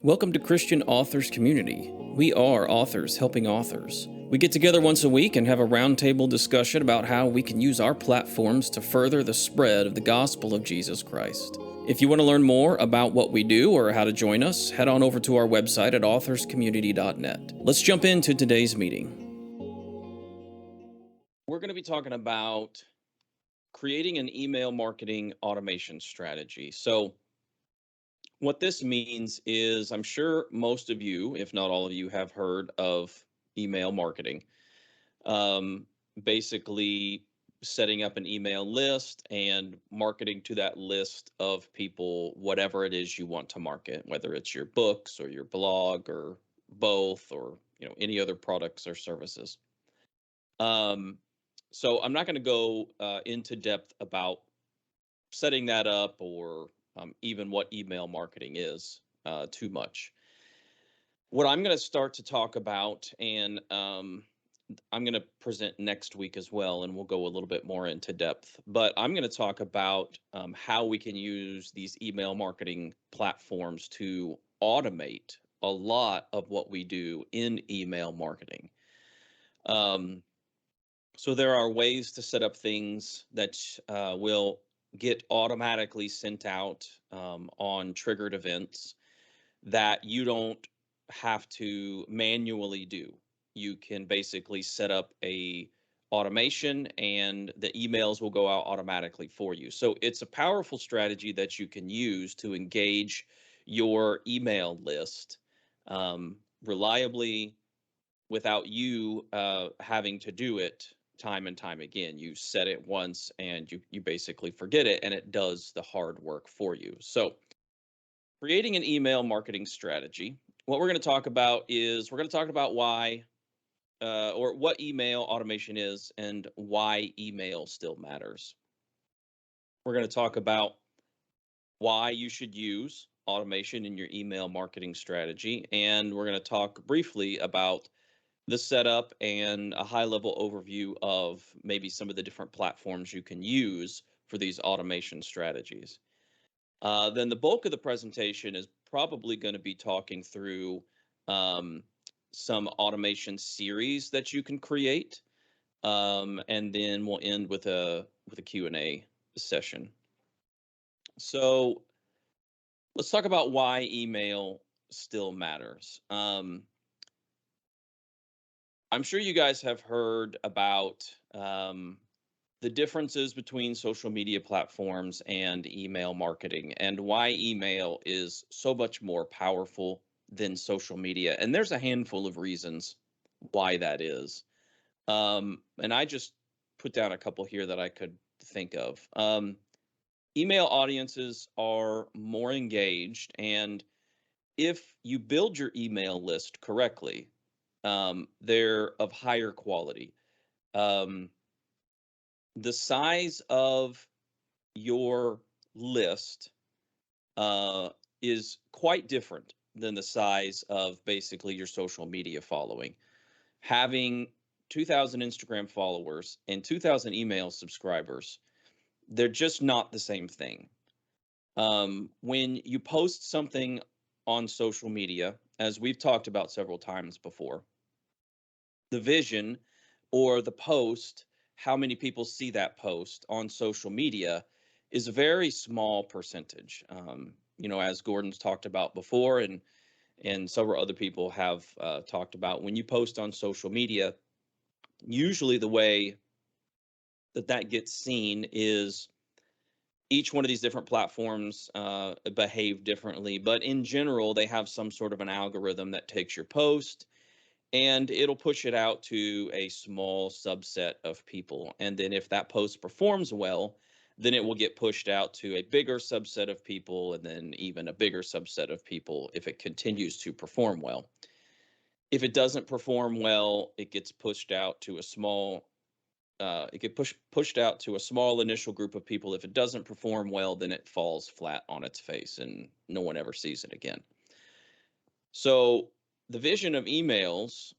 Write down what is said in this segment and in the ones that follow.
Welcome to Christian Authors Community. We are authors helping authors. We get together once a week and have a roundtable discussion about how we can use our platforms to further the spread of the gospel of Jesus Christ. If you want to learn more about what we do or how to join us, head on over to our website at authorscommunity.net. Let's jump into today's meeting. We're going to be talking about creating an email marketing automation strategy. So, what this means is I'm sure most of you, if not all of you, have heard of email marketing. Um, Basically, setting up an email list and marketing to that list of people whatever it is you want to market, whether it's your books or your blog or both, or any other products or services. So I'm not going to go into depth about setting that up or even what email marketing is too much. What I'm going to start to talk about, and I'm going to present next week as well, and we'll go a little bit more into depth, but I'm going to talk about how we can use these email marketing platforms to automate a lot of what we do in email marketing. So there are ways to set up things that will get automatically sent out on triggered events that you don't have to manually do. You can basically set up a automation and the emails will go out automatically for you. So it's a powerful strategy that you can use to engage your email list reliably without you having to do it time and time again. You set it once and you basically forget it, and it does the hard work for you. So creating an email marketing strategy. What we're going to talk about is we're going to talk about why or what email automation is and why email still matters. We're going to talk about why you should use automation in your email marketing strategy. And we're going to talk briefly about the setup and a high-level overview of maybe some of the different platforms you can use for these automation strategies. Then the bulk of the presentation is probably going to be talking through some automation series that you can create, and then we'll end with a Q&A session. So let's talk about why email still matters. I'm sure you guys have heard about the differences between social media platforms and email marketing and why email is so much more powerful than social media. And there's a handful of reasons why that is. And I just put down a couple here that I could think of. Email audiences are more engaged, and if you build your email list correctly, they're of higher quality. The size of your list is quite different than the size of basically your social media following. Having 2,000 Instagram followers and 2,000 email subscribers, they're just not the same thing. When you post something on social media, as we've talked about several times before, the vision or the post, how many people see that post on social media, is a very small percentage. As Gordon's talked about before, and several other people have talked about, when you post on social media, usually the way that gets seen is each one of these different platforms behave differently, but in general, they have some sort of an algorithm that takes your post and it'll push it out to a small subset of people. And then if that post performs well, then it will get pushed out to a bigger subset of people, and then even a bigger subset of people if it continues to perform well. If it doesn't perform well, it gets pushed out to a small pushed out to a small initial group of people. If it doesn't perform well, then it falls flat on its face and no one ever sees it again. So the vision of emails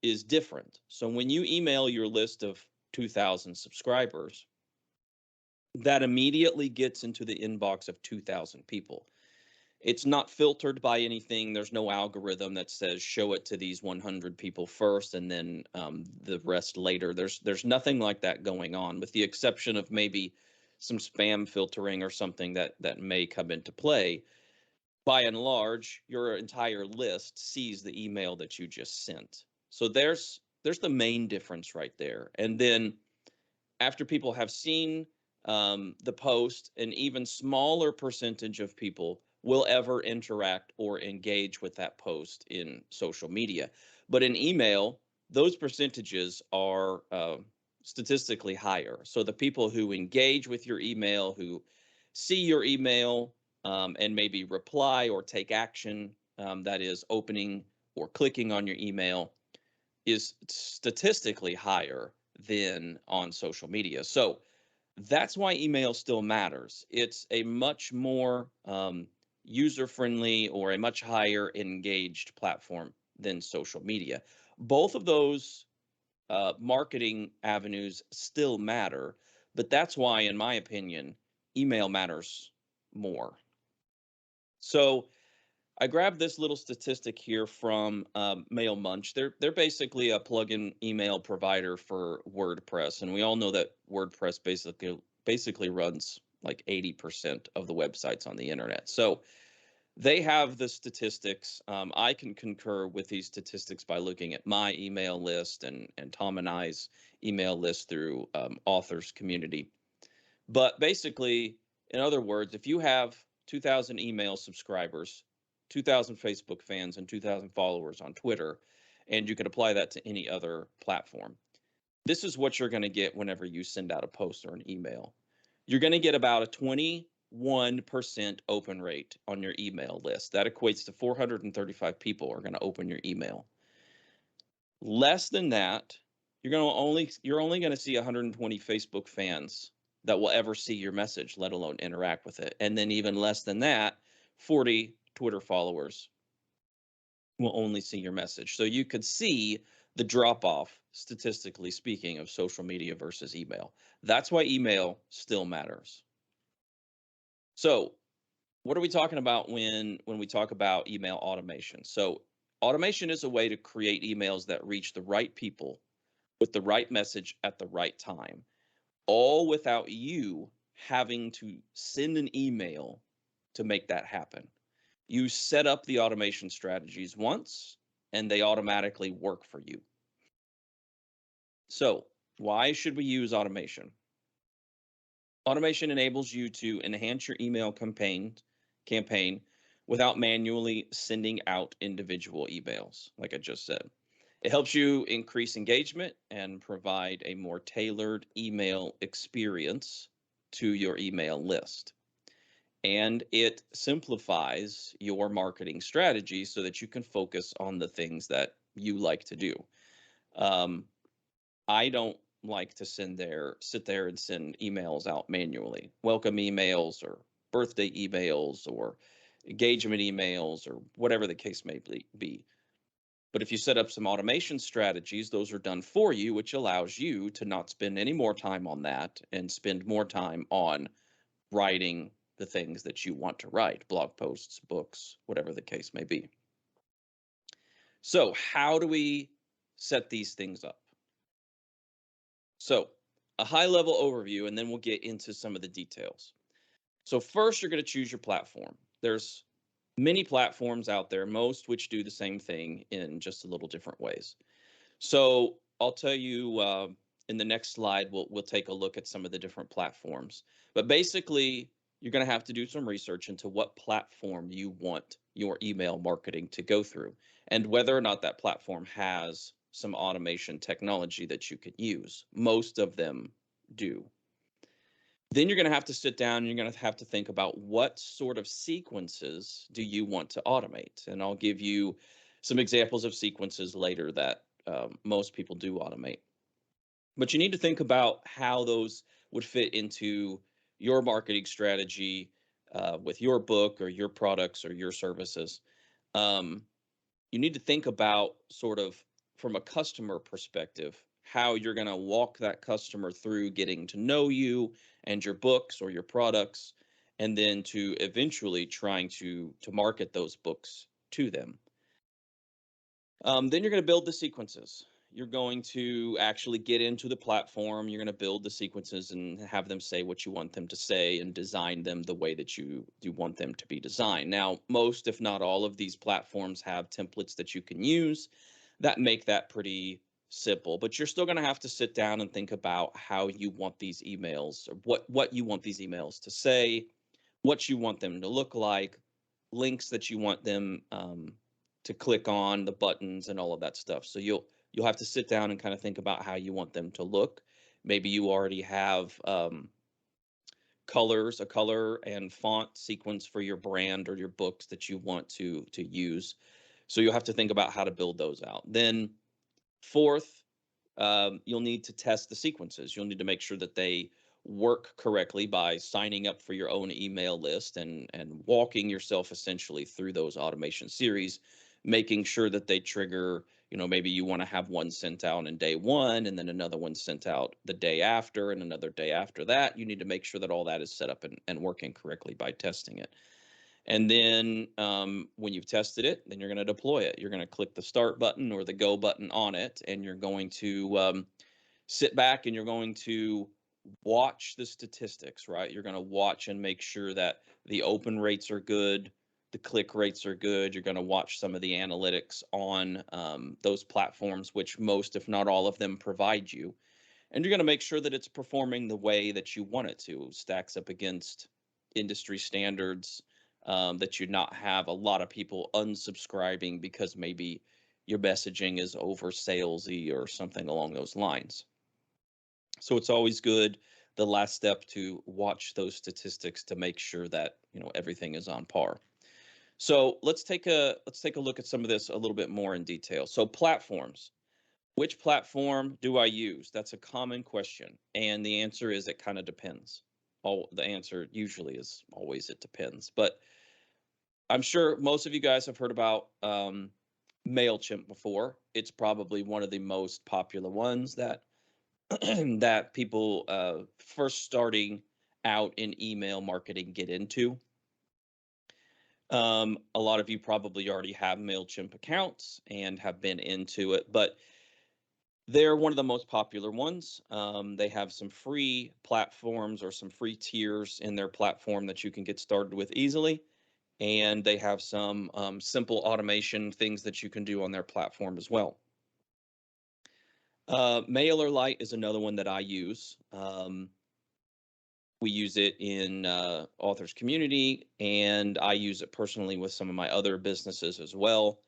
is different. So when you email your list of 2,000 subscribers, that immediately gets into the inbox of 2,000 people. It's not filtered by anything. There's no algorithm that says show it to these 100 people first and then the rest later. There's nothing like that going on, with the exception of maybe some spam filtering or something that may come into play. By and large, your entire list sees the email that you just sent. So there's the main difference right there. And then after people have seen the post, an even smaller percentage of people will ever interact or engage with that post in social media. But in email, those percentages are statistically higher. So the people who engage with your email, who see your email and maybe reply or take action, that is, opening or clicking on your email, is statistically higher than on social media. So that's why email still matters. It's a much more user friendly or a much higher engaged platform than social media. Both of those marketing avenues still matter, but that's why, in my opinion, email matters more. So I grabbed this little statistic here from MailMunch. They're basically a plugin email provider for WordPress, and we all know that WordPress basically runs like 80% of the websites on the internet. So they have the statistics. I can concur with these statistics by looking at my email list and Tom and I's email list through Authors Community. But basically, in other words, if you have 2,000 email subscribers, 2,000 Facebook fans, and 2,000 followers on Twitter, and you can apply that to any other platform, this is what you're going to get whenever you send out a post or an email. You're going to get about a 21% open rate on your email list. That equates to 435 people are going to open your email. Less than that, you're only going to see 120 Facebook fans that will ever see your message, let alone interact with it. And then even less than that, 40 Twitter followers will only see your message. So you could see the drop off, statistically speaking, of social media versus email. That's why email still matters. So what are we talking about when we talk about email automation? So automation is a way to create emails that reach the right people with the right message at the right time, all without you having to send an email to make that happen. You set up the automation strategies once and they automatically work for you. So why should we use automation? Automation enables you to enhance your email campaign without manually sending out individual emails, like I just said. It helps you increase engagement and provide a more tailored email experience to your email list. And it simplifies your marketing strategy so that you can focus on the things that you like to do. Um, I don't like to sit there and send emails out manually, welcome emails or birthday emails or engagement emails or whatever the case may be. But if you set up some automation strategies, those are done for you, which allows you to not spend any more time on that and spend more time on writing the things that you want to write, blog posts, books, whatever the case may be. So how do we set these things up? So a high level overview, and then we'll get into some of the details. So first, you're going to choose your platform. There's many platforms out there, most which do the same thing in just a little different ways. So I'll tell you in the next slide, we'll take a look at some of the different platforms. But basically, you're going to have to do some research into what platform you want your email marketing to go through and whether or not that platform has some automation technology that you could use. Most of them do. Then you're going to have to sit down and you're going to have to think about what sort of sequences do you want to automate. And I'll give you some examples of sequences later that most people do automate. But you need to think about how those would fit into your marketing strategy with your book or your products or your services. Um, you need to think about sort of from a customer perspective, how you're going to walk that customer through getting to know you and your books or your products, and then to eventually trying to market those books to them. Then you're going to build the sequences. You're going to actually get into the platform. You're going to build the sequences and have them say what you want them to say and design them the way that you want them to be designed. Now, most, if not all, of these platforms have templates that you can use that make that pretty simple. But you're still going to have to sit down and think about how you want these emails, or what you want these emails to say, what you want them to look like, links that you want them to click on, the buttons and all of that stuff. So you'll have to sit down and kind of think about how you want them to look. Maybe you already have colors, a color and font sequence for your brand or your books that you want to use. So you'll have to think about how to build those out. Then fourth, you'll need to test the sequences. You'll need to make sure that they work correctly by signing up for your own email list and walking yourself essentially through those automation series, making sure that they trigger, maybe you want to have one sent out in day one and then another one sent out the day after and another day after that. You need to make sure that all that is set up and working correctly by testing it. And then when you've tested it, then you're going to deploy it. You're going to click the start button or the go button on it, and you're going to sit back and you're going to watch the statistics, right? You're going to watch and make sure that the open rates are good, the click rates are good. You're going to watch some of the analytics on those platforms, which most, if not all of them, provide you. And you're going to make sure that it's performing the way that you want it to, stacks up against industry standards, that you not have a lot of people unsubscribing because maybe your messaging is over salesy or something along those lines. So it's always good, the last step, to watch those statistics to make sure that everything is on par. So let's take a look at some of this a little bit more in detail. So platforms. Which platform do I use? That's a common question. And the answer is it kind of depends. The answer usually is always it depends. But I'm sure most of you guys have heard about MailChimp before. It's probably one of the most popular ones that that people first starting out in email marketing get into. A lot of you probably already have MailChimp accounts and have been into it, but they're one of the most popular ones. They have some free platforms or some free tiers in their platform that you can get started with easily. And they have some simple automation things that you can do on their platform as well. Mailerlite is another one that I use. We use it in Authors Community, and I use it personally with some of my other businesses as well.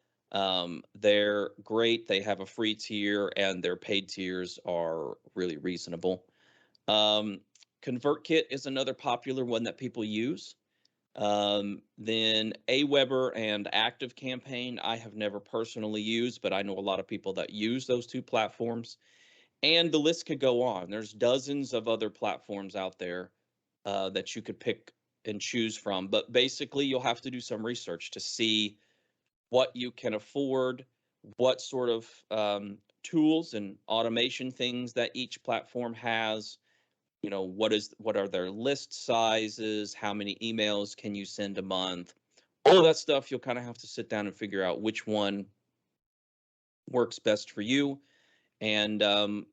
They're great. They have a free tier, and their paid tiers are really reasonable. ConvertKit is another popular one that people use. Then Aweber and ActiveCampaign, I have never personally used, but I know a lot of people that use those two platforms. And the list could go on. There's dozens of other platforms out there that you could pick and choose from. But basically, you'll have to do some research to see what you can afford, what sort of tools and automation things that each platform has. What are their list sizes? How many emails can you send a month? All of that stuff, you'll kind of have to sit down and figure out which one works best for you. And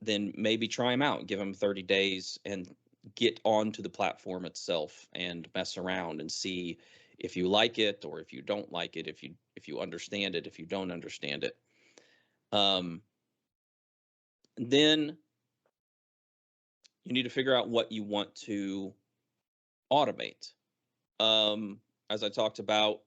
then maybe try them out, give them 30 days and get onto the platform itself and mess around and see if you like it or if you don't like it, if you understand it, if you don't understand it. Then you need to figure out what you want to automate. As I talked about,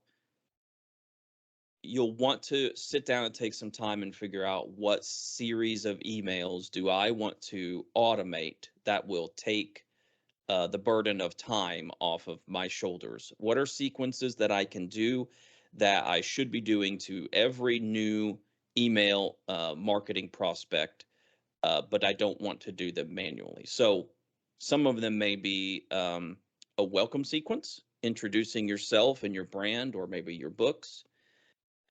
you'll want to sit down and take some time and figure out what series of emails do I want to automate that will take the burden of time off of my shoulders. What are sequences that I can do that I should be doing to every new email marketing prospect, but I don't want to do them manually? So some of them may be a welcome sequence, introducing yourself and your brand, or maybe your books.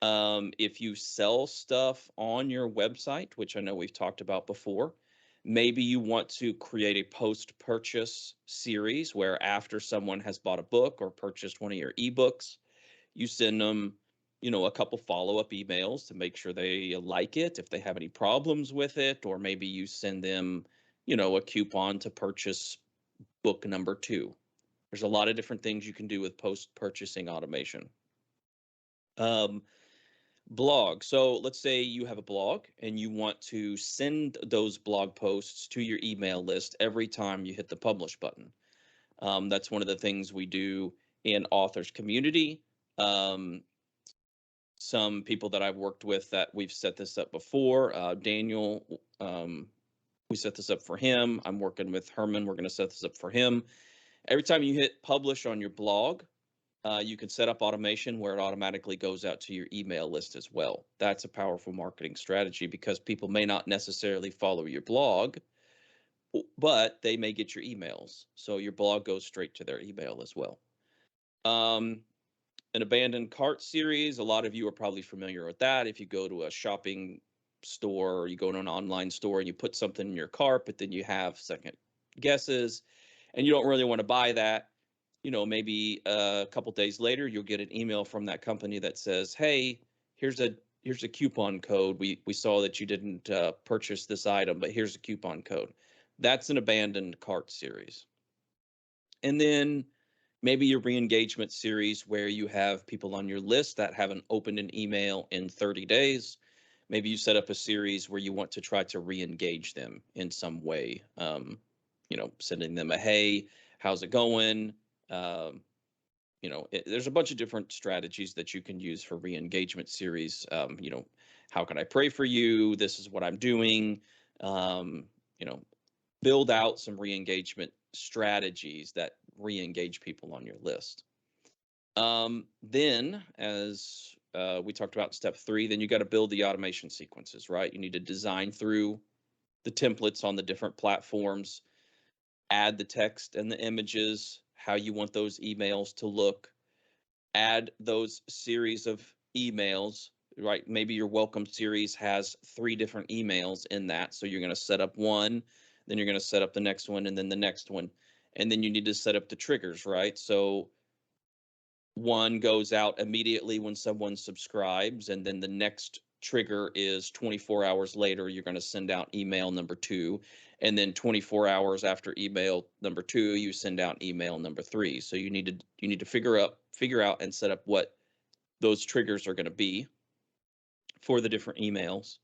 If you sell stuff on your website, which I know we've talked about before, Maybe you want to create a post-purchase series where after someone has bought a book or purchased one of your ebooks, you send them, a couple follow-up emails to make sure they like it, if they have any problems with it, or maybe you send them, a coupon to purchase book number 2. There's a lot of different things you can do with post-purchasing automation. Blog. So let's say you have a blog and you want to send those blog posts to your email list every time you hit the publish button. That's one of the things we do in Authors Community. Some people that I've worked with that we've set this up before, Daniel, we set this up for him. I'm working with Herman. We're going to set this up for him. Every time you hit publish on your blog, you can set up automation where it automatically goes out to your email list as well. That's a powerful marketing strategy because people may not necessarily follow your blog, but they may get your emails. So your blog goes straight to their email as well. An abandoned cart series, a lot of you are probably familiar with that. If you go to a shopping store or you go to an online store and you put something in your cart, but then you have second guesses and you don't really want to buy that, maybe a couple days later, you'll get an email from that company that says, "Hey, here's a coupon code. We saw that you didn't purchase this item, but here's a coupon code." That's an abandoned cart series. And then maybe your re-engagement series where you have people on your list that haven't opened an email in 30 days. Maybe you set up a series where you want to try to re-engage them in some way. Sending them a, "Hey, how's it going?" There's a bunch of different strategies that you can use for re-engagement series. How can I pray for you? This is what I'm doing. Um, you know, Build out some re-engagement strategies that re-engage people on your list. Then, as we talked about in step 3, then you got to build the automation sequences, right? You need to design through the templates on the different platforms, add the text and the images, how you want those emails to look, add those series of emails, right? Maybe your welcome series has 3 different emails in that. So you're going to set up one, then you're going to set up the next one, and then the next one. And then you need to set up the triggers, right? So one goes out immediately when someone subscribes, and then the next trigger is 24 hours later, you're going to send out email number 2. And then 24 hours after email number 2, you send out email number 3. So you need to figure out and set up what those triggers are going to be for the different emails.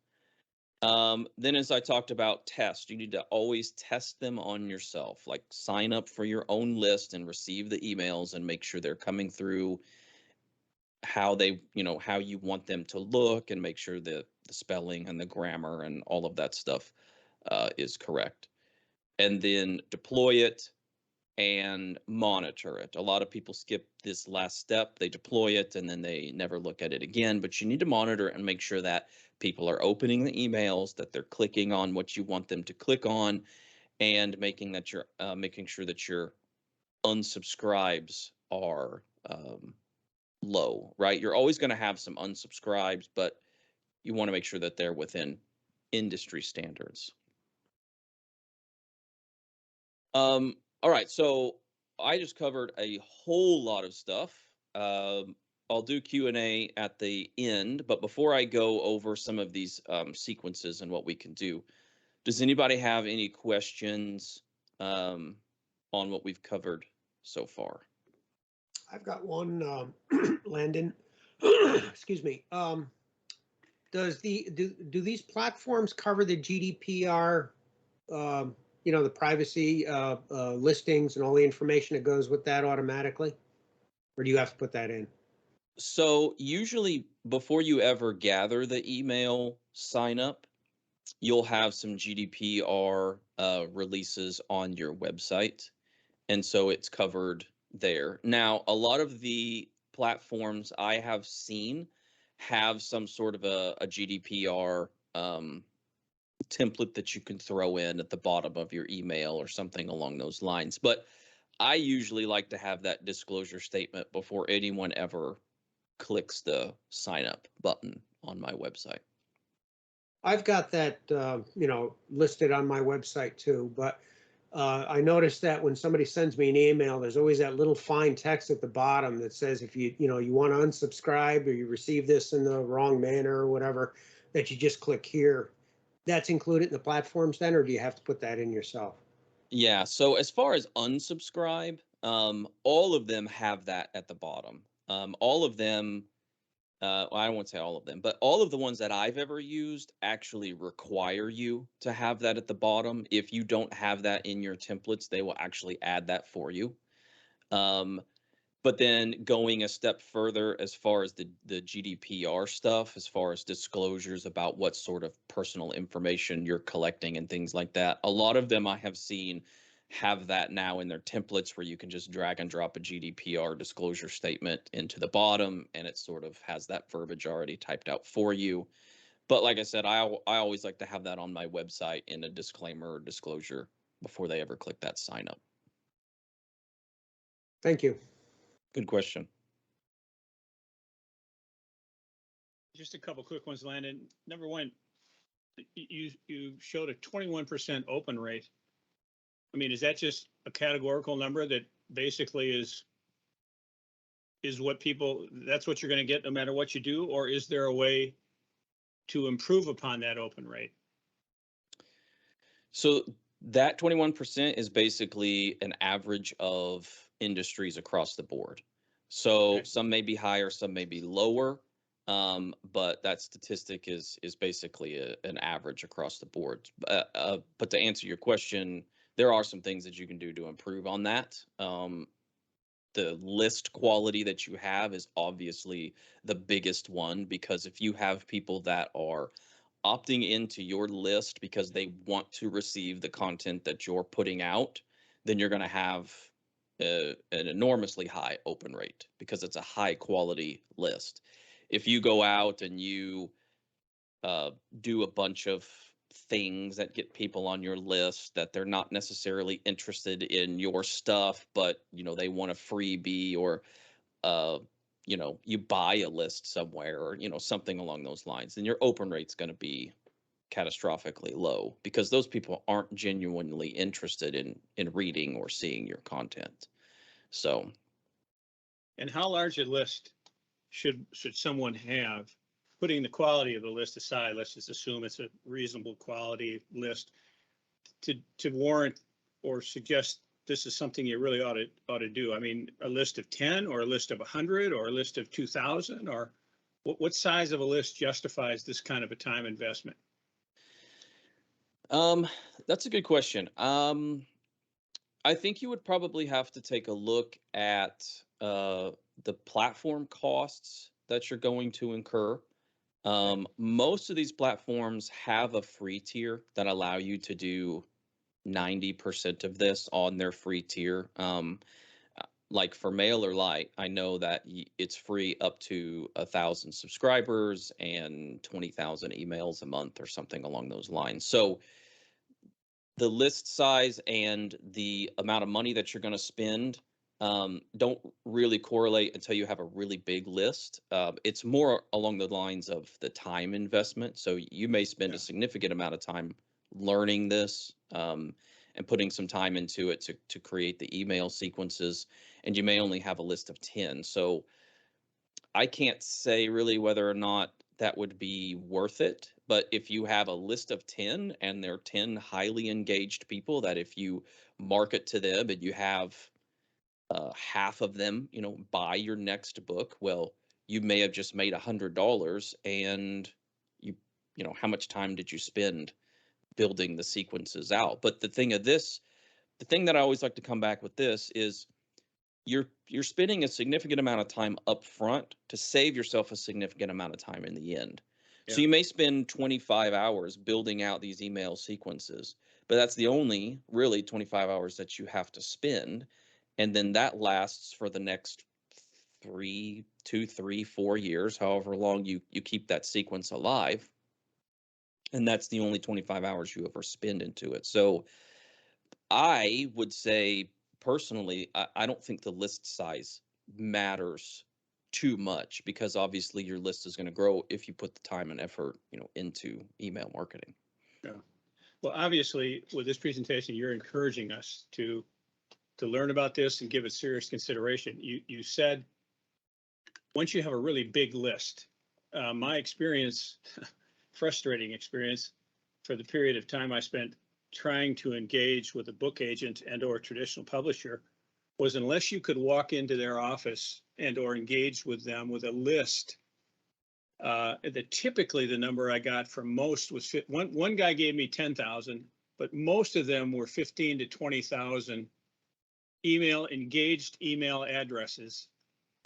Then, as I talked about, test. You need to always test them on yourself, like sign up for your own list and receive the emails and make sure they're coming through how you want them to look, and make sure the spelling and the grammar and all of that stuff is correct. And then deploy it and monitor it. A lot of people skip this last step. They deploy it and then they never look at it again, but you need to monitor it and make sure that people are opening the emails, that they're clicking on what you want them to click on, and making sure that your unsubscribes are low, right? You're always going to have some unsubscribes, but you want to make sure that they're within industry standards. All right, so I just covered a whole lot of stuff. I'll do Q&A at the end, but before I go over some of these sequences and what we can do, does anybody have any questions on what we've covered so far? I've got one, Landon. Excuse me. Do these platforms cover the GDPR? The privacy listings and all the information that goes with that automatically, or do you have to put that in? So usually before you ever gather the email sign up, you'll have some GDPR releases on your website. And so it's covered there. Now, a lot of the platforms I have seen have some sort of a GDPR template that you can throw in at the bottom of your email or something along those lines. But I usually like to have that disclosure statement before anyone ever clicks the sign up button on my website. I've got that, listed on my website too, but I noticed that when somebody sends me an email, there's always that little fine text at the bottom that says if you want to unsubscribe or you receive this in the wrong manner or whatever, that you just click here. That's included in the platforms then, or do you have to put that in yourself? Yeah, so as far as unsubscribe, all of them have that at the bottom. All of them, well, I won't say all of them, but all of the ones that I've ever used actually require you to have that at the bottom. If you don't have that in your templates, they will actually add that for you. Um, But then going a step further as far as the GDPR stuff, as far as disclosures about what sort of personal information you're collecting and things like that, a lot of them I have seen have that now in their templates where you can just drag and drop a GDPR disclosure statement into the bottom and it sort of has that verbiage already typed out for you. But like I said, I always like to have that on my website in a disclaimer or disclosure before they ever click that sign up. Thank you. Good question. Just a couple quick ones, Landon. Number one, you showed a 21% open rate. I mean, is that just a categorical number that basically is what people, that's what you're going to get no matter what you do, or is there a way to improve upon that open rate? So that 21% is basically an average of industries across the board. So Okay. some may be higher, some may be lower, but that statistic is basically an average across the board. But to answer your question, there are some things that you can do to improve on that. The list quality that you have is obviously the biggest one, because if you have people that are opting into your list because they want to receive the content that you're putting out, then you're going to have an enormously high open rate because it's a high quality list. If you go out and you do a bunch of things that get people on your list that they're not necessarily interested in your stuff, but they want a freebie, or uh, you buy a list somewhere, or something along those lines, then your open rate's going to be catastrophically low because those people aren't genuinely interested in reading or seeing your content. So, And how large a list should someone have? Putting the quality of the list aside, let's just assume it's a reasonable quality list to warrant or suggest this is something you really ought to do. I mean, a list of 10 or a list of 100 or a list of 2,000, or what size of a list justifies this kind of a time investment? um, that's a good question. I think you would probably have to take a look at the platform costs that you're going to incur. Most of these platforms have a free tier that allow you to do 90% of this on their free tier. Like for Mailerlite, I know that it's free up to 1,000 subscribers and 20,000 emails a month or something along those lines. So the list size and the amount of money that you're going to spend don't really correlate until you have a really big list. It's more along the lines of the time investment. So you may spend a significant amount of time learning this and putting some time into it to create the email sequences, and you may only have a list of 10. So I can't say really whether or not that would be worth it. But if you have a list of 10 and they're 10 highly engaged people that if you market to them and you have half of them, buy your next book, well, you may have just made $100, and you, how much time did you spend building the sequences out? But the thing that I always like to come back with this is you're spending a significant amount of time up front to save yourself a significant amount of time in the end. So you may spend 25 hours building out these email sequences, but that's the only really 25 hours that you have to spend. And then that lasts for the next 4 years, however long you keep that sequence alive. And that's the only 25 hours you ever spend into it. So I would say personally, I don't think the list size matters too much, because obviously your list is going to grow if you put the time and effort, into email marketing. Yeah. Well, obviously, with this presentation, you're encouraging us to learn about this and give it serious consideration. You said once you have a really big list, my experience, frustrating experience, for the period of time I spent trying to engage with a book agent and or traditional publisher, was unless you could walk into their office and or engage with them with a list, that typically the number I got from most was one guy gave me 10,000, but most of them were 15 to 20,000 engaged email addresses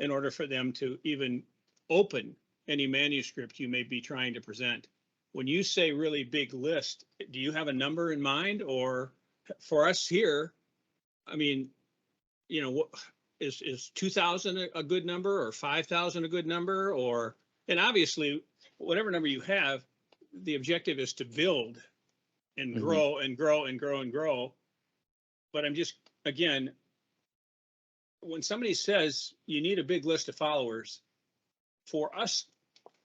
in order for them to even open any manuscript you may be trying to present. When you say really big list, do you have a number in mind? Or for us here, I mean, what is 2,000 a good number, or 5,000 a good number? Or, and obviously, whatever number you have, the objective is to build and grow and grow and grow and grow. But I'm just, again, when somebody says you need a big list of followers, for us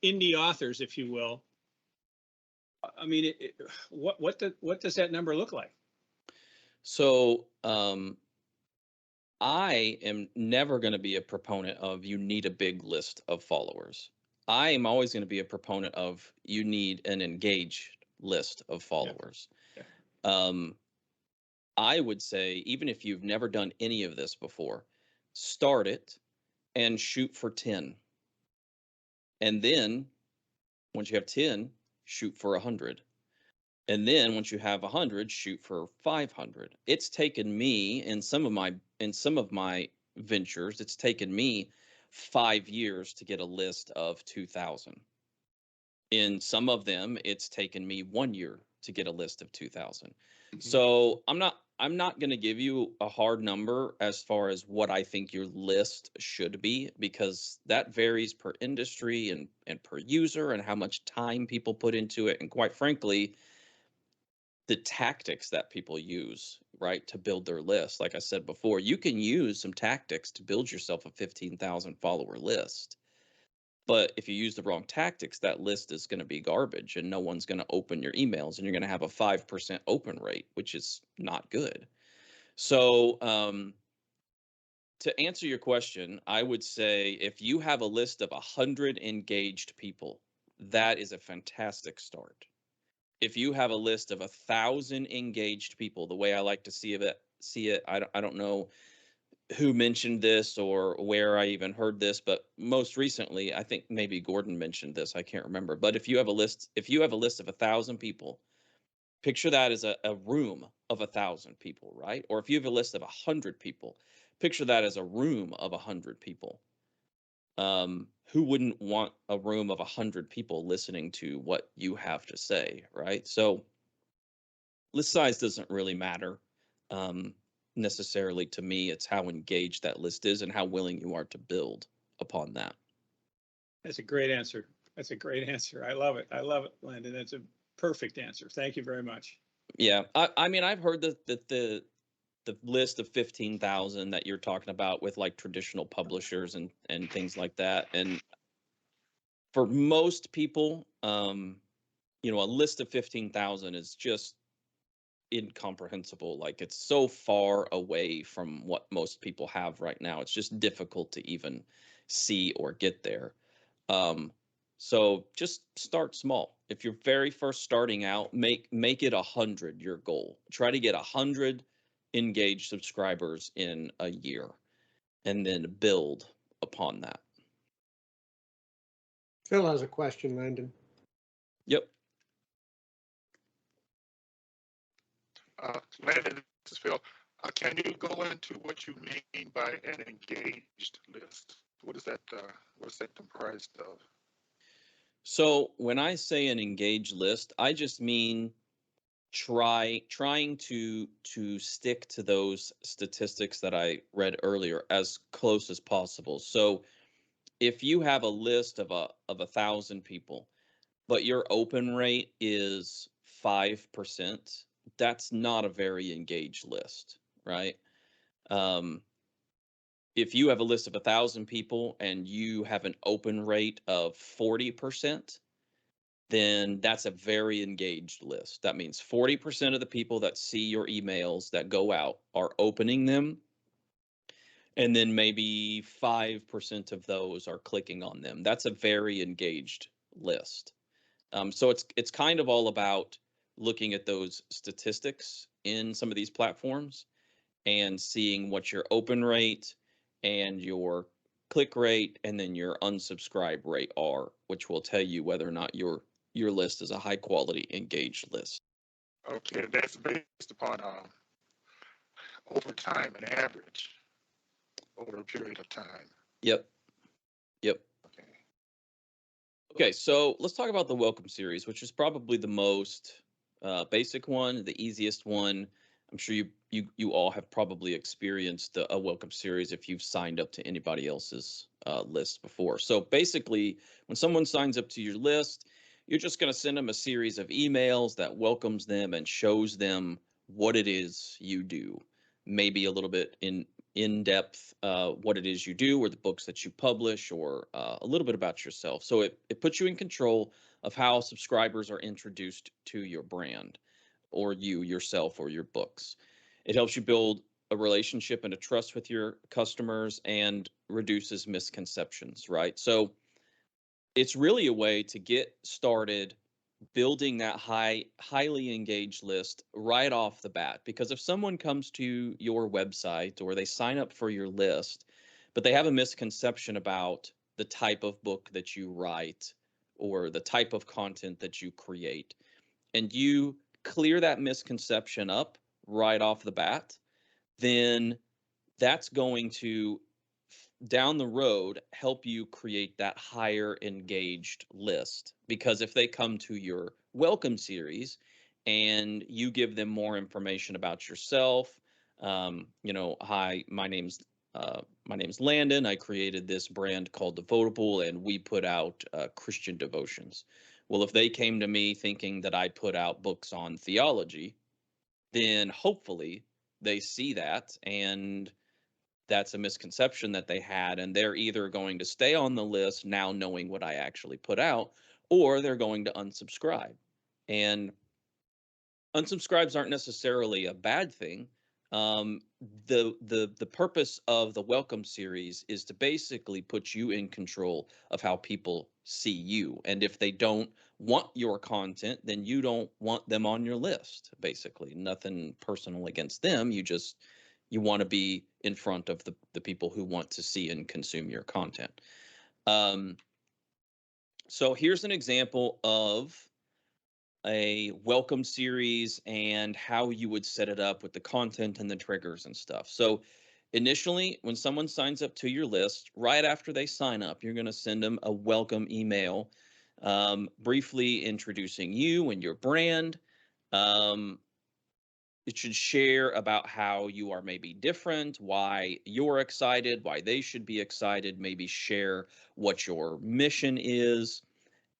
indie authors, if you will, I mean, what does that number look like? So I am never going to be a proponent of you need a big list of followers. I am always going to be a proponent of you need an engaged list of followers. Yeah. I would say, even if you've never done any of this before, start it and shoot for 10. And then once you have 10, shoot for 100. And then once you have 100, shoot for 500. It's taken me in some of my ventures, it's taken me 5 years to get a list of 2,000. In some of them, it's taken me 1 year to get a list of 2,000. So I'm not going to give you a hard number as far as what I think your list should be, because that varies per industry and per user and how much time people put into it. And quite frankly, the tactics that people use, right, to build their list. Like I said before, you can use some tactics to build yourself a 15,000 follower list. But if you use the wrong tactics, that list is going to be garbage and no one's going to open your emails, and you're going to have a 5% open rate, which is not good. So, to answer your question, I would say if you have a list of 100 engaged people, that is a fantastic start. If you have a list of 1,000 engaged people, the way I like to see it, I don't know who mentioned this or where I even heard this, but most recently, I think maybe Gordon mentioned this. I can't remember. But if you have a list of 1,000 people, picture that as a room of 1,000 people, right? Or if you have a list of 100 people, picture that as a room of 100 people. Who wouldn't want a room of 100 people listening to what you have to say, right? So list size doesn't really matter necessarily to me. It's how engaged that list is and how willing you are to build upon that. That's a great answer. That's a great answer. I love it. I love it, Landon. That's a perfect answer. Thank you very much. Yeah, I mean, I've heard that the list of 15,000 that you're talking about with like traditional publishers and things like that. And for most people, a list of 15,000 is just incomprehensible. Like, it's so far away from what most people have right now. It's just difficult to even see or get there. So just start small. If you're very first starting out, make it 100 your goal. Try to get 100 engaged subscribers in a year, and then build upon that. Phil has a question, Landon. Yep. Landon, this is Phil. Can you go into what you mean by an engaged list? What is that comprised of? So when I say an engaged list, I just mean trying to stick to those statistics that I read earlier as close as possible. So if you have a list of 1,000 people, but your open rate is 5%, that's not a very engaged list, right? if you have a list of 1,000 people and you have an open rate of 40%, then that's a very engaged list. That means 40% of the people that see your emails that go out are opening them, and then maybe 5% of those are clicking on them. That's a very engaged list. So it's kind of all about looking at those statistics in some of these platforms and seeing what your open rate and your click rate and then your unsubscribe rate are, which will tell you whether or not your list is a high quality engaged list. Okay, that's based upon over time, an average over a period of time. Yep. Yep. Okay. Okay, so let's talk about the welcome series, which is probably the most basic one, the easiest one. I'm sure you all have probably experienced a welcome series if you've signed up to anybody else's list before. So basically, when someone signs up to your list, you're just going to send them a series of emails that welcomes them and shows them what it is you do. Maybe a little bit in depth what it is you do or the books that you publish or a little bit about yourself. So it puts you in control of how subscribers are introduced to your brand or you yourself or your books. It helps you build a relationship and a trust with your customers and reduces misconceptions, right? So it's really a way to get started building that highly engaged list right off the bat. Because if someone comes to your website or they sign up for your list, but they have a misconception about the type of book that you write or the type of content that you create, and you clear that misconception up right off the bat, then that's going to down the road help you create that higher engaged list. Because if they come to your welcome series and you give them more information about yourself, hi, my name's Landon. I created this brand called Devotable, and we put out Christian devotions. Well, if they came to me thinking that I put out books on theology, then hopefully they see that, and that's a misconception that they had, and they're either going to stay on the list now knowing what I actually put out, or they're going to unsubscribe. And unsubscribes aren't necessarily a bad thing. The purpose of the welcome series is to basically put you in control of how people see you. And if they don't want your content, then you don't want them on your list. Basically, nothing personal against them. You want to be in front of the people who want to see and consume your content. So here's an example of a welcome series and how you would set it up with the content and the triggers and stuff. So initially, when someone signs up to your list, right after they sign up, you're going to send them a welcome email, briefly introducing you and your brand. It should share about how you are maybe different, why you're excited, why they should be excited, maybe share what your mission is,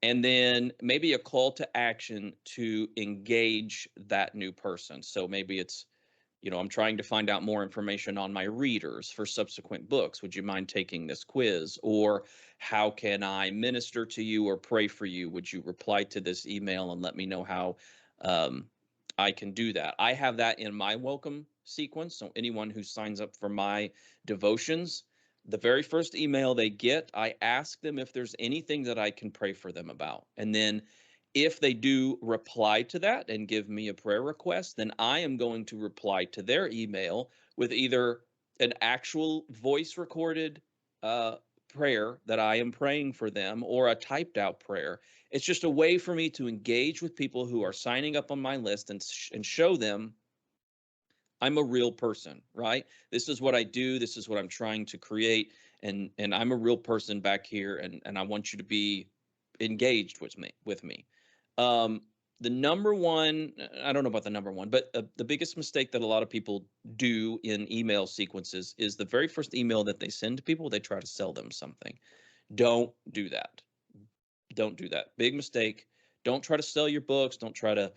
and then maybe a call to action to engage that new person. So maybe it's, I'm trying to find out more information on my readers for subsequent books. Would you mind taking this quiz? Or how can I minister to you or pray for you? Would you reply to this email and let me know how I can do that? I have that in my welcome sequence. So anyone who signs up for my devotions, the very first email they get, I ask them if there's anything that I can pray for them about. And then if they do reply to that and give me a prayer request, then I am going to reply to their email with either an actual voice recorded prayer that I am praying for them or a typed out prayer. It's just a way for me to engage with people who are signing up on my list and show them I'm a real person, right? This is what I do. This is what I'm trying to create. And I'm a real person back here. And I want you to be engaged with me. The number one, I don't know about the number one, but the biggest mistake that a lot of people do in email sequences is the very first email that they send to people, they try to sell them something. Don't do that. Don't do that. Big mistake. Don't try to sell your books. Don't try to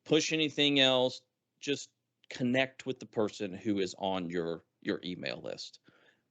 push anything else. Just connect with the person who is on your email list.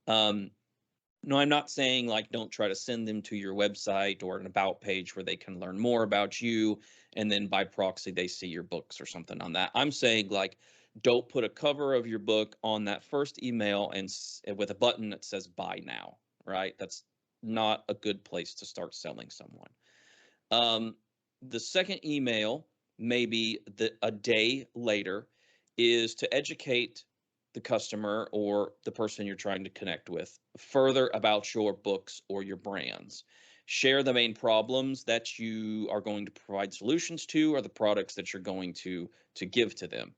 No, I'm not saying like don't try to send them to your website or an about page where they can learn more about you and then by proxy they see your books or something on that. I'm saying like don't put a cover of your book on that first email and with a button that says buy now, right? That's not a good place to start selling someone. The second email, maybe a day later, is to educate the customer or the person you're trying to connect with further about your books or your brands. Share the main problems that you are going to provide solutions to or the products that you're going to give to them.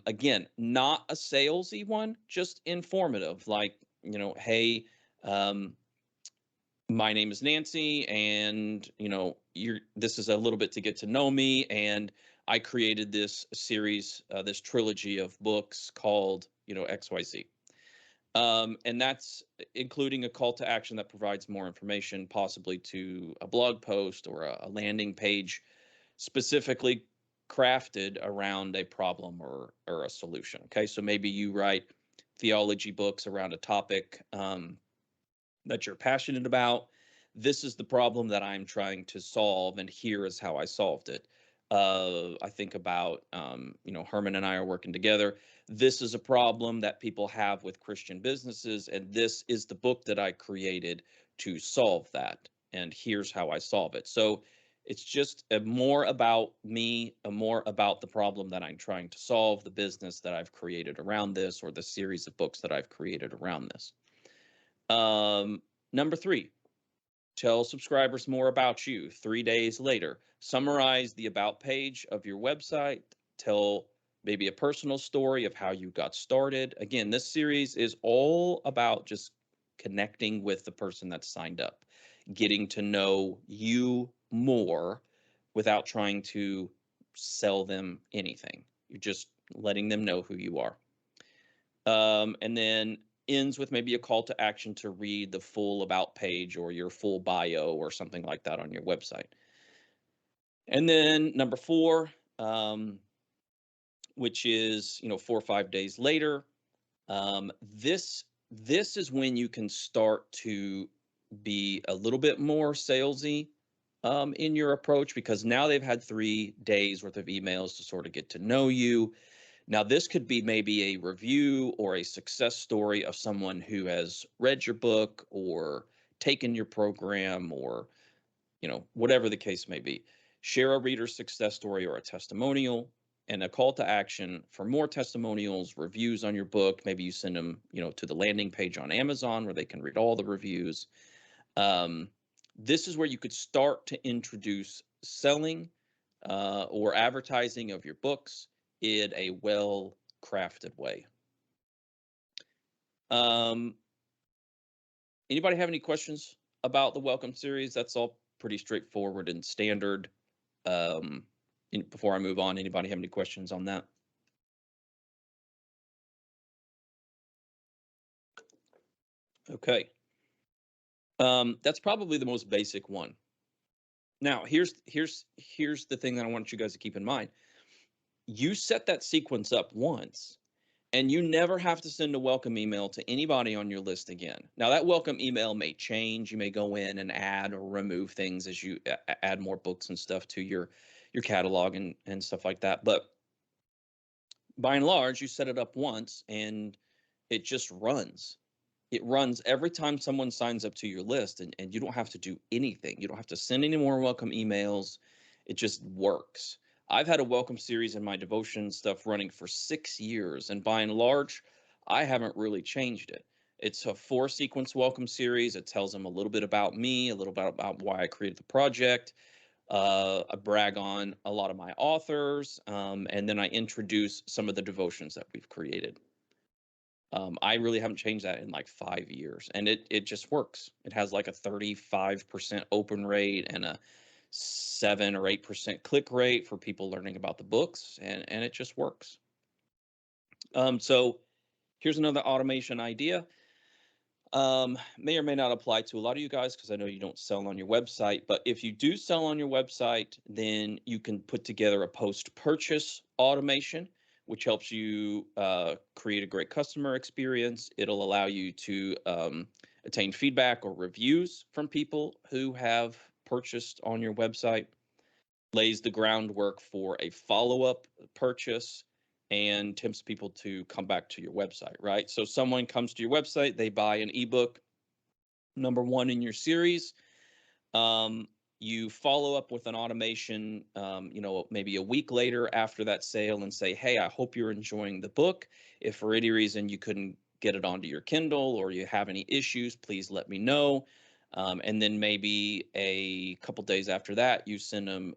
Again, not a salesy one, just informative, like, hey, um, my name is Nancy, and this is a little bit to get to know me, and I created this series, this trilogy of books called XYZ. And that's including a call to action that provides more information, possibly to a blog post or a landing page specifically crafted around a problem or a solution. Okay, so maybe you write theology books around a topic that you're passionate about. This is the problem that I'm trying to solve, and here is how I solved it. I think about, Herman and I are working together. This is a problem that people have with Christian businesses, and this is the book that I created to solve that. And here's how I solve it. So it's just more about me, more about the problem that I'm trying to solve, the business that I've created around this, or the series of books that I've created around this. Number 3, tell subscribers more about you 3 days later. Summarize the about page of your website. Tell maybe a personal story of how you got started. Again, this series is all about just connecting with the person that's signed up, getting to know you more without trying to sell them anything. You're just letting them know who you are. And then ends with maybe a call to action to read the full about page or your full bio or something like that on your website. And then number 4, which is 4 or 5 days later, this is when you can start to be a little bit more salesy in your approach, because now they've had 3 days worth of emails to sort of get to know you. Now, this could be maybe a review or a success story of someone who has read your book or taken your program, or, whatever the case may be. Share a reader's success story or a testimonial, and a call to action for more testimonials, reviews on your book. Maybe you send them, to the landing page on Amazon where they can read all the reviews. This is where you could start to introduce selling or advertising of your books in a well-crafted way. Anybody have any questions about the welcome series? That's all pretty straightforward and standard. Before I move on, anybody have any questions on that? Okay. That's probably the most basic one. Now, here's the thing that I want you guys to keep in mind. You set that sequence up once, and you never have to send a welcome email to anybody on your list again. Now, that welcome email may change. You may go in and add or remove things as you add more books and stuff to your catalog and stuff like that. But by and large, you set it up once and it just runs. It runs every time someone signs up to your list, and you don't have to do anything. You don't have to send any more welcome emails. It just works. I've had a welcome series in my devotion stuff running for 6 years, and by and large, I haven't really changed it. It's a 4-sequence welcome series. It tells them a little bit about me, a little bit about why I created the project. I brag on a lot of my authors, and then I introduce some of the devotions that we've created. I really haven't changed that in like 5 years, and it just works. It has like a 35% open rate and a 7 or 8% click rate for people learning about the books, and it just works. So here's another automation idea. May or may not apply to a lot of you guys because I know you don't sell on your website, but if you do sell on your website, then you can put together a post-purchase automation which helps you create a great customer experience. It'll allow you to attain feedback or reviews from people who have purchased on your website, lays the groundwork for a follow-up purchase, and tempts people to come back to your website, right? So someone comes to your website, they buy an ebook, number 1 in your series. You follow up with an automation, maybe a week later after that sale and say, hey, I hope you're enjoying the book. If for any reason you couldn't get it onto your Kindle or you have any issues, please let me know. And then maybe a couple days after that, you send them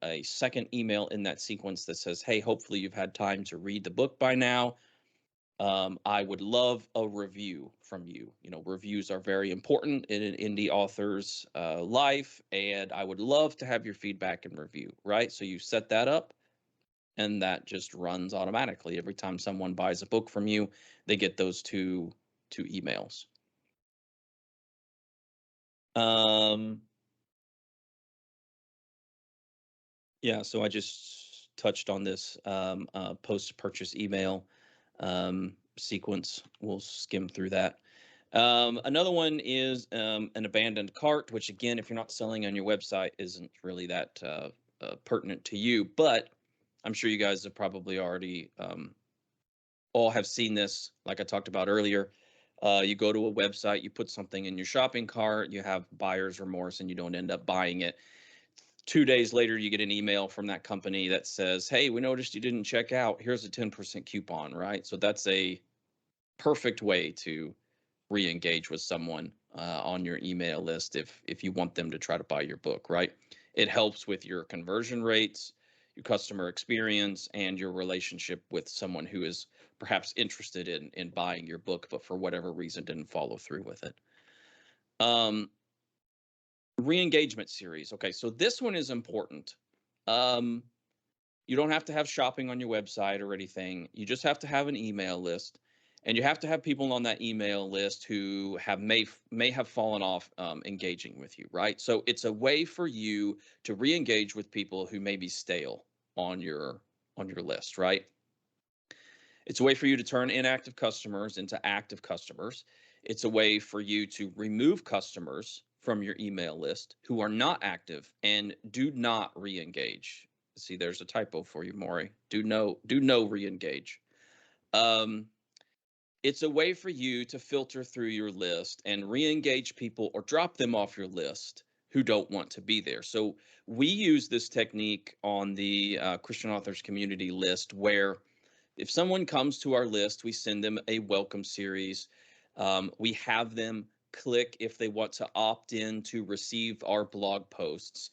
a second email in that sequence that says, hey, hopefully you've had time to read the book by now. I would love a review from you. Reviews are very important in an indie author's life, and I would love to have your feedback and review, right? So you set that up, and that just runs automatically. Every time someone buys a book from you, they get those two emails. Yeah, so I just touched on this post-purchase email sequence. We'll skim through that. Another one is an abandoned cart, which again, if you're not selling on your website, isn't really that pertinent to you, but I'm sure you guys have probably already all have seen this, like I talked about earlier. You go to a website, you put something in your shopping cart, you have buyer's remorse, and you don't end up buying it. 2 days later, you get an email from that company that says, hey, we noticed you didn't check out. Here's a 10% coupon, right? So that's a perfect way to re-engage with someone on your email list if you want them to try to buy your book, right? It helps with your conversion rates, your customer experience, and your relationship with someone who is perhaps interested in buying your book, but for whatever reason didn't follow through with it. Re-engagement series. Okay, so this one is important. You don't have to have shopping on your website or anything. You just have to have an email list, and you have to have people on that email list who may have fallen off engaging with you, right? So it's a way for you to re-engage with people who may be stale on your list, right? It's a way for you to turn inactive customers into active customers. It's a way for you to remove customers from your email list who are not active and do not re-engage. See, there's a typo for you, Maury. Do no re-engage. It's a way for you to filter through your list and re-engage people or drop them off your list who don't want to be there. So we use this technique on the Christian Authors Community list, where if someone comes to our list, we send them a welcome series. We have them click if they want to opt in to receive our blog posts.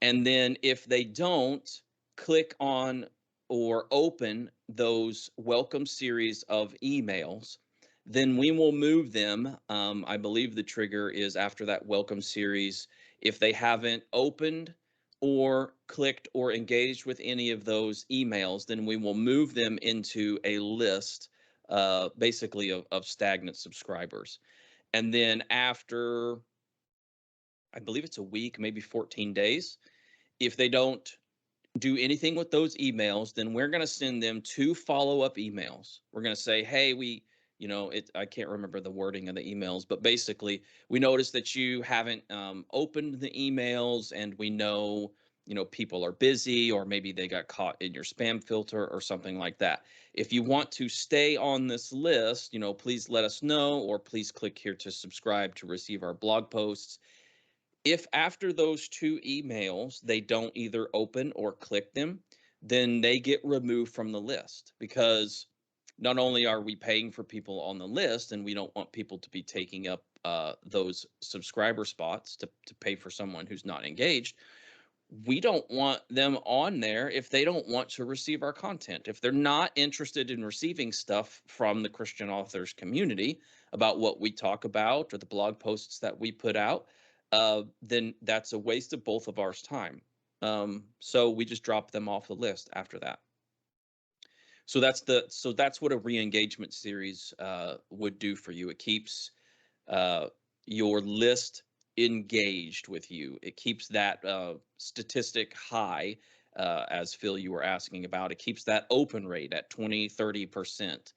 And then if they don't, click on or open those welcome series of emails, then we will move them. I believe the trigger is after that welcome series. If they haven't opened or clicked or engaged with any of those emails, then we will move them into a list, basically of stagnant subscribers. And then after, I believe it's a week, maybe 14 days, if they don't do anything with those emails, then we're going to send them 2 follow-up emails. We're going to say, hey, I can't remember the wording of the emails, but basically we noticed that you haven't opened the emails, and we know, people are busy, or maybe they got caught in your spam filter or something like that. If you want to stay on this list, please let us know, or please click here to subscribe to receive our blog posts. If after those 2 emails, they don't either open or click them, then they get removed from the list, because not only are we paying for people on the list, and we don't want people to be taking up those subscriber spots to pay for someone who's not engaged, we don't want them on there if they don't want to receive our content. If they're not interested in receiving stuff from the Christian Authors Community about what we talk about or the blog posts that we put out, then that's a waste of both of our time. So we just drop them off the list after that. So that's what a re-engagement series would do for you. It keeps your list engaged with you. It keeps that statistic high as Phil, you were asking about. It keeps that open rate at 20, 30%.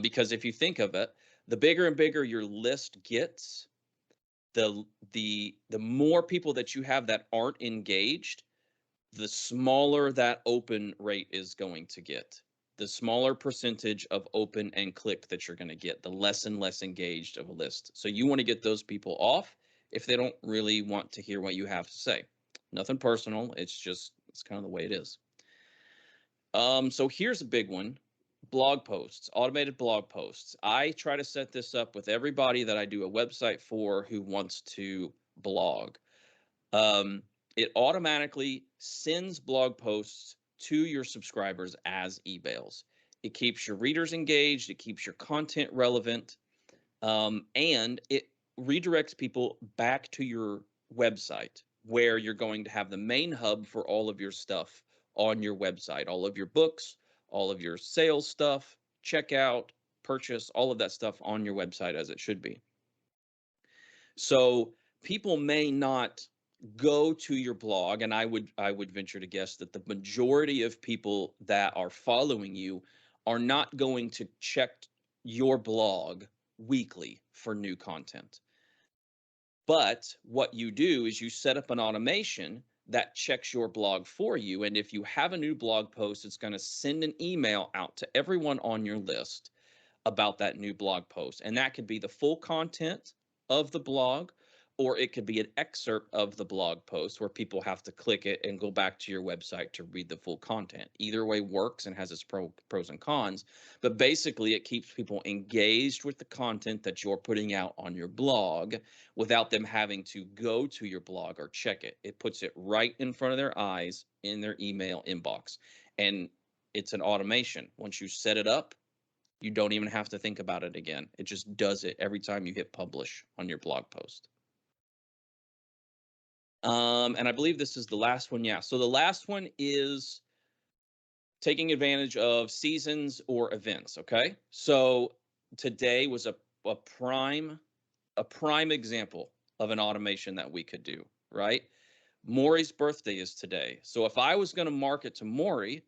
Because if you think of it, the bigger and bigger your list gets, the more people that you have that aren't engaged, the smaller that open rate is going to get. The smaller percentage of open and click that you're going to get, the less and less engaged of a list. So you want to get those people off if they don't really want to hear what you have to say. Nothing personal. It's kind of the way it is. So here's a big one. Blog posts, automated blog posts. I try to set this up with everybody that I do a website for who wants to blog. It automatically sends blog posts to your subscribers as emails. It keeps your readers engaged. It keeps your content relevant. And it redirects people back to your website where you're going to have the main hub for all of your stuff on your website, all of your books, all of your sales stuff, checkout, purchase, all of that stuff on your website as it should be. So people may not go to your blog, and I would venture to guess that the majority of people that are following you are not going to check your blog weekly for new content. But what you do is you set up an automation that checks your blog for you. And if you have a new blog post, it's going to send an email out to everyone on your list about that new blog post. And that could be the full content of the blog, or it could be an excerpt of the blog post where people have to click it and go back to your website to read the full content. Either way works and has its pros and cons, but basically it keeps people engaged with the content that you're putting out on your blog without them having to go to your blog or check it. It puts it right in front of their eyes in their email inbox. And it's an automation. Once you set it up, you don't even have to think about it again. It just does it every time you hit publish on your blog post. And I believe this is the last one. Yeah. So the last one is taking advantage of seasons or events. Okay. So today was a prime example of an automation that we could do, right? Maury's birthday is today. So if I was going to market to Maury,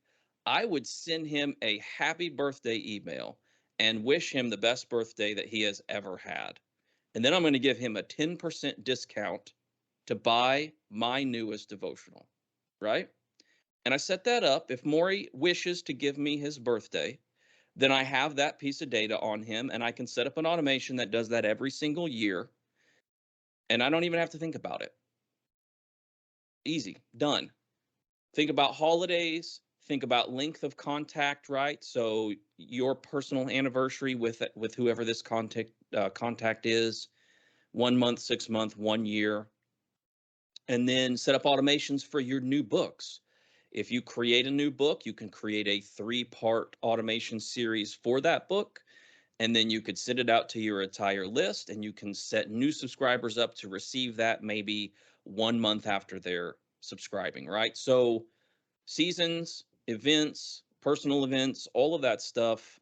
I would send him a happy birthday email and wish him the best birthday that he has ever had. And then I'm going to give him a 10% discount to buy my newest devotional, right? And I set that up. If Maury wishes to give me his birthday, then I have that piece of data on him, and I can set up an automation that does that every single year. And I don't even have to think about it. Easy, done. Think about holidays, think about length of contact, right? So your personal anniversary with whoever this contact is, 1 month, 6 month, 1 year. And then set up automations for your new books. If you create a new book, you can create a 3-part automation series for that book. And then you could send it out to your entire list, and you can set new subscribers up to receive that maybe 1 month after they're subscribing, right? So seasons, events, personal events, all of that stuff,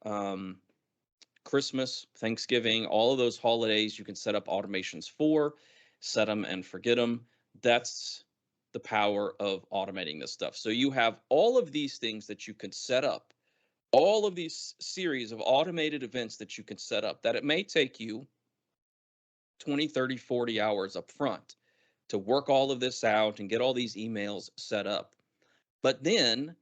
Christmas, Thanksgiving, all of those holidays, you can set up automations for, set them and forget them. That's the power of automating this stuff. So you have all of these things that you can set up, all of these series of automated events that you can set up, that it may take you 20, 30, 40 hours up front to work all of this out and get all these emails set up. But then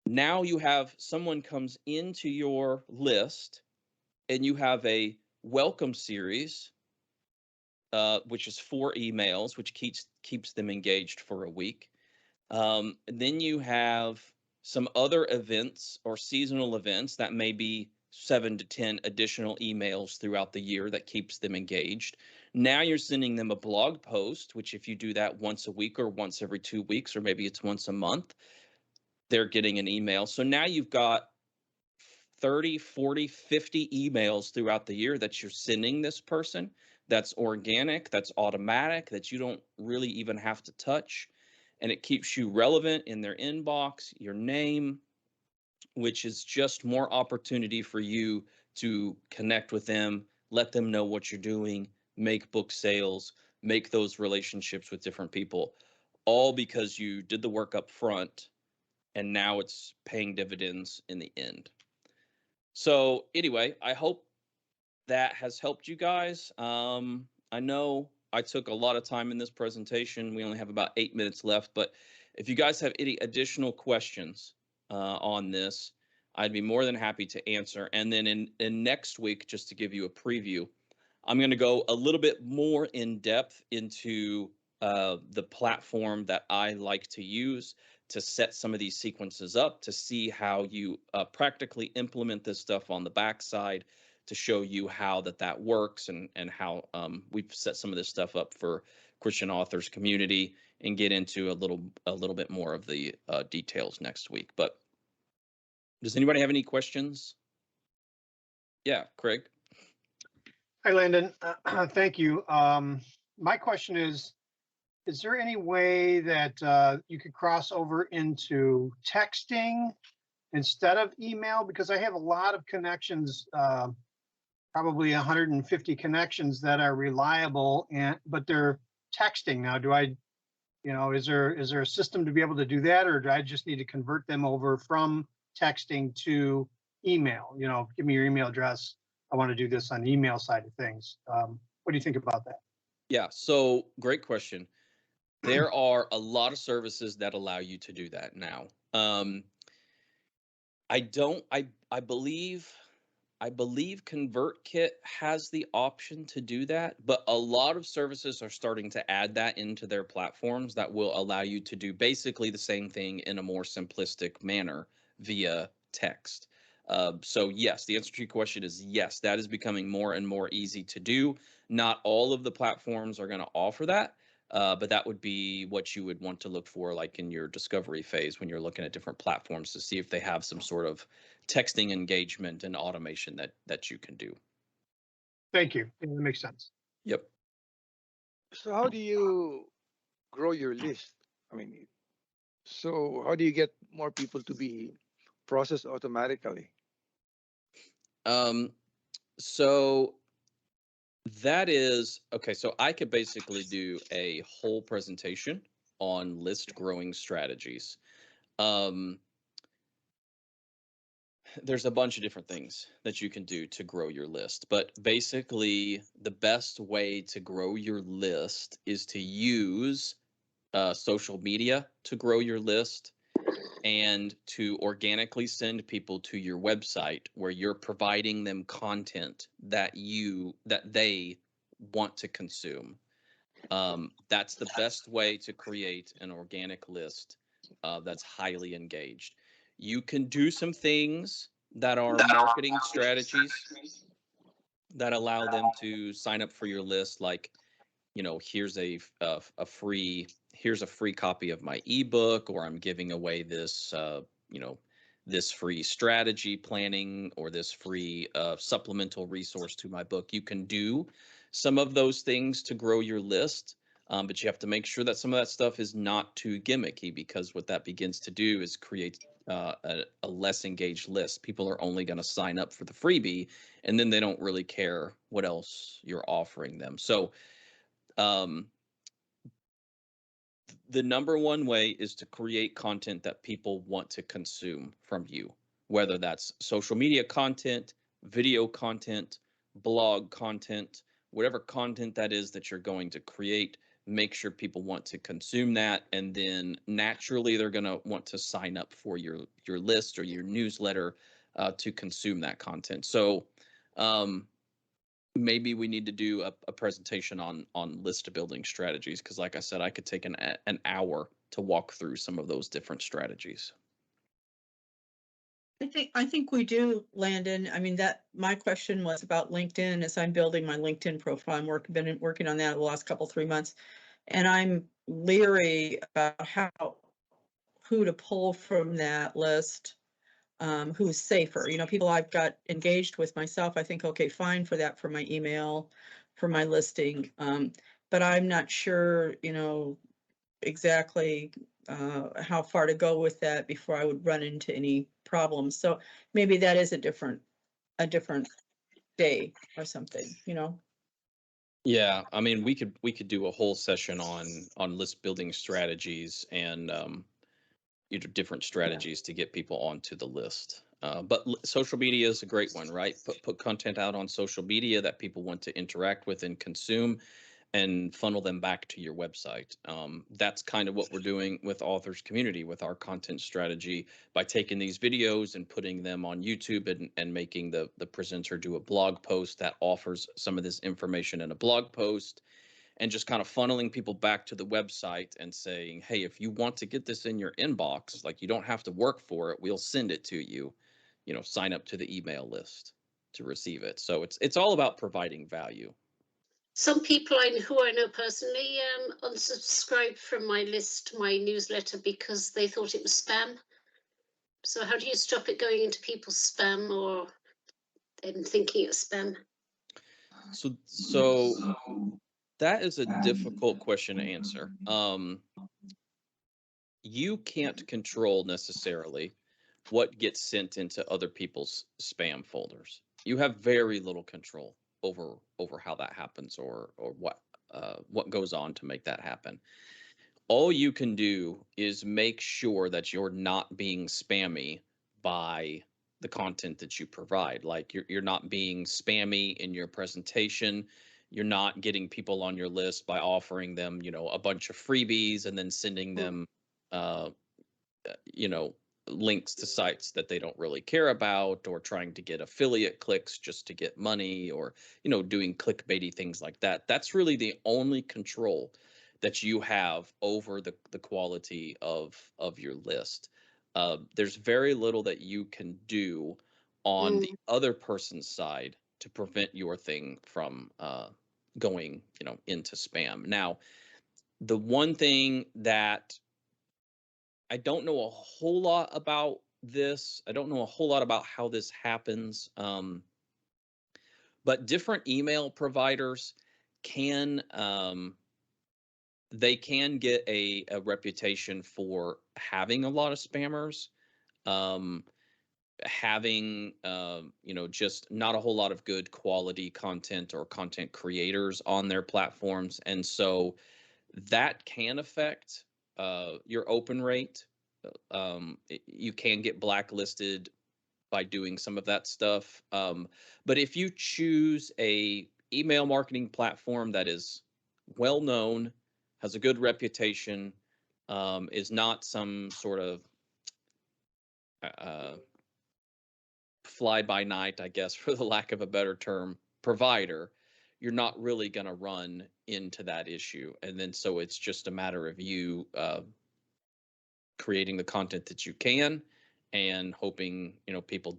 now you have someone comes into your list and you have a welcome series, which is 4 emails, which keeps them engaged for a week. Then you have some other events or seasonal events that may be 7 to 10 additional emails throughout the year that keeps them engaged. Now you're sending them a blog post, which if you do that once a week or once every 2 weeks, or maybe it's once a month, they're getting an email. So now you've got 30, 40, 50 emails throughout the year that you're sending this person. That's organic, that's automatic, that you don't really even have to touch. And it keeps you relevant in their inbox, your name, which is just more opportunity for you to connect with them, let them know what you're doing, make book sales, make those relationships with different people, all because you did the work up front and now it's paying dividends in the end. So anyway, I hope that has helped you guys. I know I took a lot of time in this presentation. We only have about 8 minutes left, but if you guys have any additional questions on this, I'd be more than happy to answer. And then in next week, just to give you a preview, I'm going to go a little bit more in depth into the platform that I like to use to set some of these sequences up, to see how you practically implement this stuff on the backside, to show you how that works, and how we've set some of this stuff up for Christian authors community, and get into a little bit more of the details next week. But does anybody have any questions? Yeah, Craig. Hi, Landon. Thank you. My question is there any way that you could cross over into texting instead of email? Because I have a lot of connections, probably 150 connections that are reliable, but they're texting now. Is there a system to be able to do that, or do I just need to convert them over from texting to email? Give me your email address. I want to do this on the email side of things. What do you think about that? Yeah, so great question. There are a lot of services that allow you to do that now. I believe ConvertKit has the option to do that, but a lot of services are starting to add that into their platforms that will allow you to do basically the same thing in a more simplistic manner via text. So yes, the answer to your question is yes, that is becoming more and more easy to do. Not all of the platforms are going to offer that, but that would be what you would want to look for, like in your discovery phase when you're looking at different platforms, to see if they have some sort of texting engagement and automation that you can do. Thank you. That makes sense. Yep. So how do you grow your list? I mean, so how do you get more people to be processed automatically? So that is okay. So I could basically do a whole presentation on list growing strategies. There's a bunch of different things that you can do to grow your list, but basically the best way to grow your list is to use social media to grow your list, and to organically send people to your website where you're providing them content that they want to consume. That's the best way to create an organic list that's highly engaged. You can do some things that are marketing strategies that allow them to sign up for your list, like, here's a free copy of my ebook, or I'm giving away this this free strategy planning, or this free supplemental resource to my book. You can do some of those things to grow your list, but you have to make sure that some of that stuff is not too gimmicky, because what that begins to do is create a less engaged list. People are only going to sign up for the freebie, and then they don't really care what else you're offering them. So the number one way is to create content that people want to consume from you, whether that's social media content, video content, blog content, whatever content that is that you're going to create. Make sure people want to consume that, and then naturally they're going to want to sign up for your list or your newsletter to consume that content. So maybe we need to do a presentation on list building strategies, because like I said, I could take an hour to walk through some of those different strategies. I think we do, Landon. I mean, that my question was about LinkedIn. As I'm building my LinkedIn profile, been working on that the last 3 months, and I'm leery about who to pull from that list. Who's safer? People I've got engaged with myself, I think, okay, fine for that, for my email, for my listing. But I'm not sure, exactly how far to go with that before I would run into any problems. So maybe that is a different day or something, Yeah, I mean, we could do a whole session on list building strategies, and different strategies to get people onto the list. But social media is a great one, right? Put content out on social media that people want to interact with and consume, and funnel them back to your website. That's kind of what we're doing with Authors Community with our content strategy, by taking these videos and putting them on YouTube, and making the presenter do a blog post that offers some of this information in a blog post, and just kind of funneling people back to the website and saying, hey, if you want to get this in your inbox, like, you don't have to work for it, we'll send it to you, sign up to the email list to receive it. So it's all about providing value. Some people who I know personally unsubscribed from my list, my newsletter, because they thought it was spam. So how do you stop it going into people's spam, or them thinking it's spam? So that is a difficult question to answer. You can't control necessarily what gets sent into other people's spam folders. You have very little control over how that happens, or what goes on to make that happen. All you can do is make sure that you're not being spammy by the content that you provide. Like, you're not being spammy in your presentation. You're not getting people on your list by offering them, a bunch of freebies and then sending them, you know, links to sites that they don't really care about, or trying to get affiliate clicks just to get money, or, doing clickbaity things like that. That's really the only control that you have over the quality of your list. There's very little that you can do on the other person's side to prevent your thing from going, into spam. Now, the one thing that I don't know a whole lot about this, I don't know a whole lot about how this happens, but different email providers can they can get a reputation for having a lot of spammers, having just not a whole lot of good quality content or content creators on their platforms, and so that can affect your open rate. You can get blacklisted by doing some of that stuff. But if you choose a email marketing platform that is well known, has a good reputation, is not some sort of fly by night, I guess, for the lack of a better term, provider, you're not really going to run into that issue. And then so it's just a matter of you creating the content that you can, and hoping, people,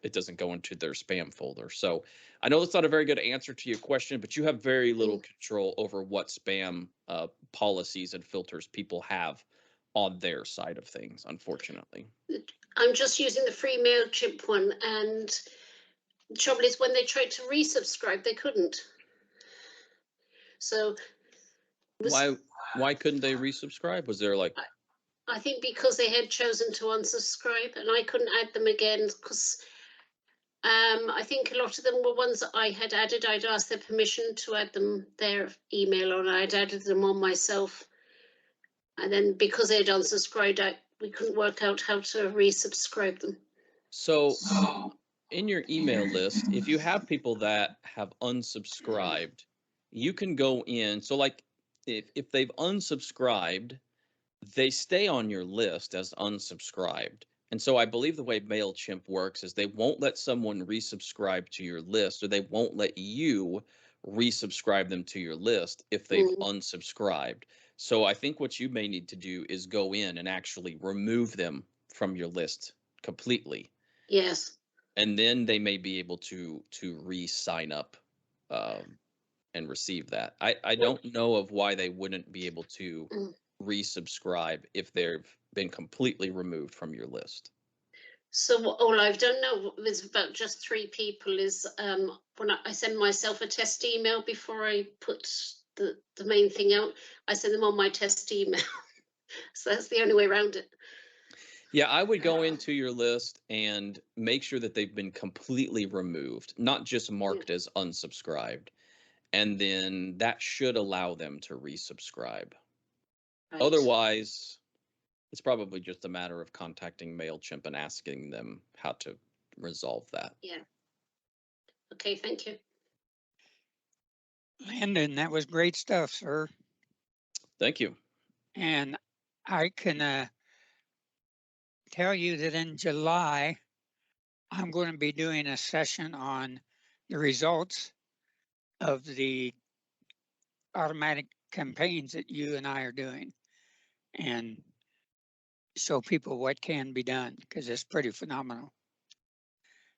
it doesn't go into their spam folder. So I know that's not a very good answer to your question, but you have very little control over what spam policies and filters people have on their side of things, unfortunately. I'm just using the free MailChimp one, and the trouble is, when they tried to resubscribe, they couldn't. So why couldn't they resubscribe? Was there like, I think because they had chosen to unsubscribe, and I couldn't add them again, because I think a lot of them were ones that I had added. I'd asked their permission to add them, their email, and I'd added them on myself. And then because they'd unsubscribed, we couldn't work out how to resubscribe them. So in your email list, if you have people that have unsubscribed, you can go in. So like, if they've unsubscribed, they stay on your list as unsubscribed. And so I believe the way MailChimp works is they won't let someone resubscribe to your list, or they won't let you resubscribe them to your list if they've unsubscribed. So I think what you may need to do is go in and actually remove them from your list completely. Yes. And then they may be able to re-sign up and receive that. I don't know of why they wouldn't be able to resubscribe if they've been completely removed from your list. So all I've done now with about just 3 people is when I send myself a test email before I put the main thing out, I send them on my test email. So that's the only way around it. Yeah, I would go into your list and make sure that they've been completely removed, not just marked as unsubscribed. And then that should allow them to resubscribe. Right. Otherwise, It's probably just a matter of contacting MailChimp and asking them how to resolve that. Yeah. Okay, thank you. Landon, that was great stuff, sir. Thank you. And I can tell you that in July, I'm going to be doing a session on the results of the automatic campaigns that you and I are doing, and show people what can be done, because it's pretty phenomenal.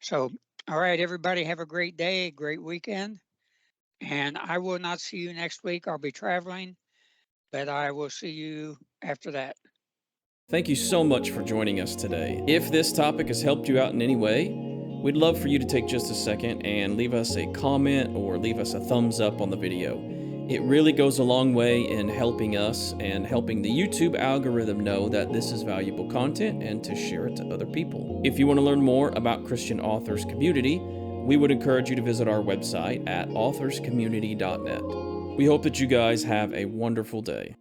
So, all right, everybody, have a great day, great weekend. And I will not see you next week. I'll be traveling, but I will see you after that. Thank you so much for joining us today. If this topic has helped you out in any way, we'd love for you to take just a second and leave us a comment or leave us a thumbs up on the video. It really goes a long way in helping us and helping the YouTube algorithm know that this is valuable content and to share it to other people. If you want to learn more about Christian Authors Community, we would encourage you to visit our website at authorscommunity.net. We hope that you guys have a wonderful day.